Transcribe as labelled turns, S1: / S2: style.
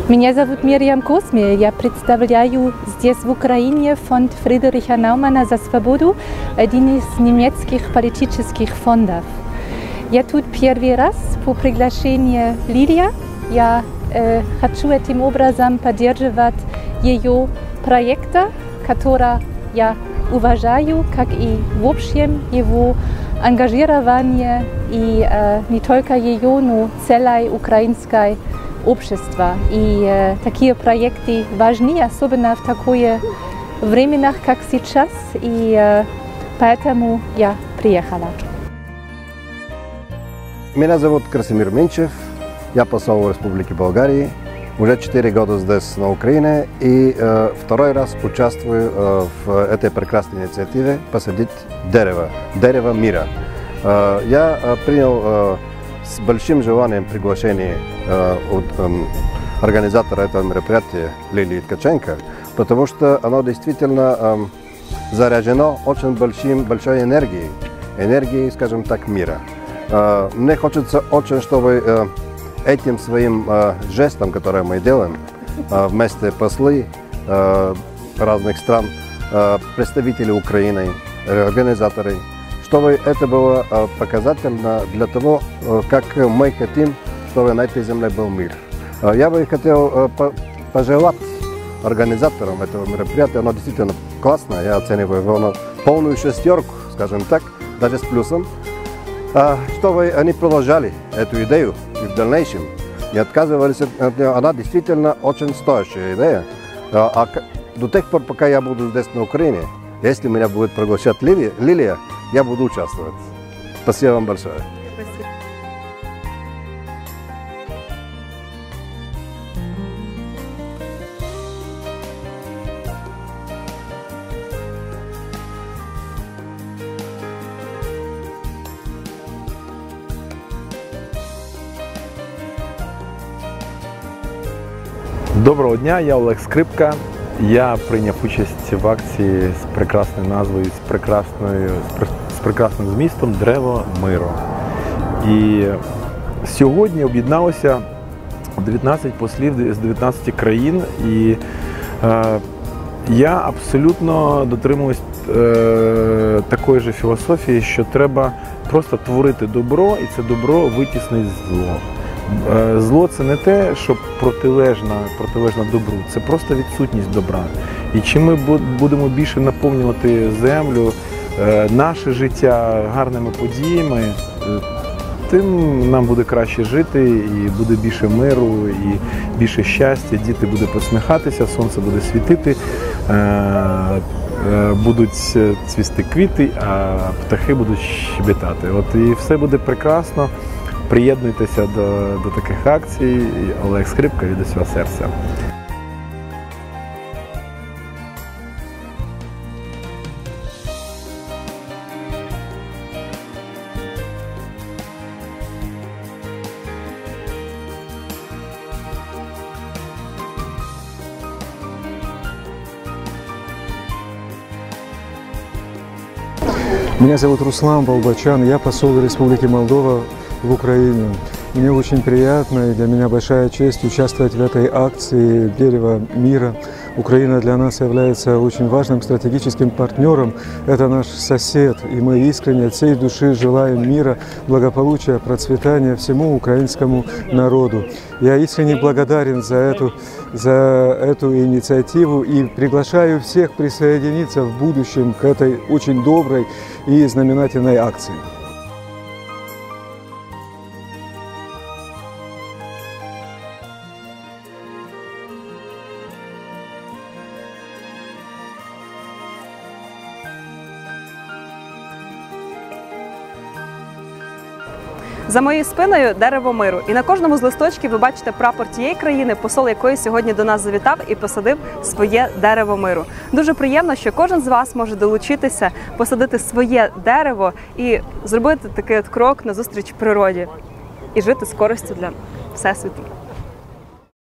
S1: Меня зовут Мирьям Космель. Я представляю здесь, в Украине, фонд Фридриха Наумана за свободу, один из немецких политических фондов. Я тут первый раз по приглашению Лилия. Я хочу этим образом поддерживать ее проекты, которые я уважаю, как и в общем его ангажирование и не только ее, но целой украинской общества. И такие проекты важны, особенно в такое временах, как сейчас, и поэтому я приехала.
S2: Меня зовут Красимир Минчев, я посол в Республике Болгарии. Уже 4 года здесь, на Украине, и второй раз участвую в этой прекрасной инициативе «Посадить дерево мира». Я принял с большим желанием приглашение от организатора этого мероприятия Лилии Ткаченко, потому что оно действительно заряжено очень большой энергией, скажем так, мира. Мне хочется очень, чтобы этим своим жестом, который мы делаем, вместе послы разных стран, представители Украины, организаторы, чтобы это было показательно для того, как мы хотим, чтобы на этой земле был мир. Я бы хотел пожелать организаторам этого мероприятия, оно действительно классно, я оцениваю его на полную шестерку, скажем так, даже с плюсом, чтобы они продолжали эту идею и в дальнейшем не отказывались от нее. Она действительно очень стоящая идея. До тех пор, пока я буду здесь на Украине, если меня будет приглашать Лилия, я буду участвовать. Спасибо вам большое.
S3: Доброго дня, я Олег Скрипка. Я прийняв участь в акції з прекрасною назвою, з прекрасним змістом «Дерево миру». І сьогодні об'єдналося 19 послів з 19 країн, і я абсолютно дотримуюсь такої ж філософії, що треба просто творити добро, і це добро витіснить зло. Зло – це не те, що протилежно добру, це просто відсутність добра. І чим ми будемо більше наповнювати землю, наше життя гарними подіями, тим нам буде краще жити, і буде більше миру, і більше щастя, діти будуть посміхатися, сонце буде світити, будуть цвісти квіти, а птахи будуть щебетати. От і все буде прекрасно. Приєднуйтеся до таких акцій. Олег Скрипка від усього серця.
S4: Меня зовут Руслан Балбачан, я посол Республики Молдова в Украине. Мне очень приятно и для меня большая честь участвовать в этой акции «Дерево мира». Украина для нас является очень важным стратегическим партнером. Это наш сосед, и мы искренне от всей души желаем мира, благополучия, процветания всему украинскому народу. Я искренне благодарен за эту инициативу и приглашаю всех присоединиться в будущем к этой очень доброй и знаменательной акции.
S5: За моєю спиною дерево миру. І на кожному з листочків ви бачите прапор тієї країни, посол якої сьогодні до нас завітав і посадив своє дерево миру. Дуже приємно, що кожен з вас може долучитися, посадити своє дерево і зробити такий от крок назустріч природі. І жити з користю для Всесвіту.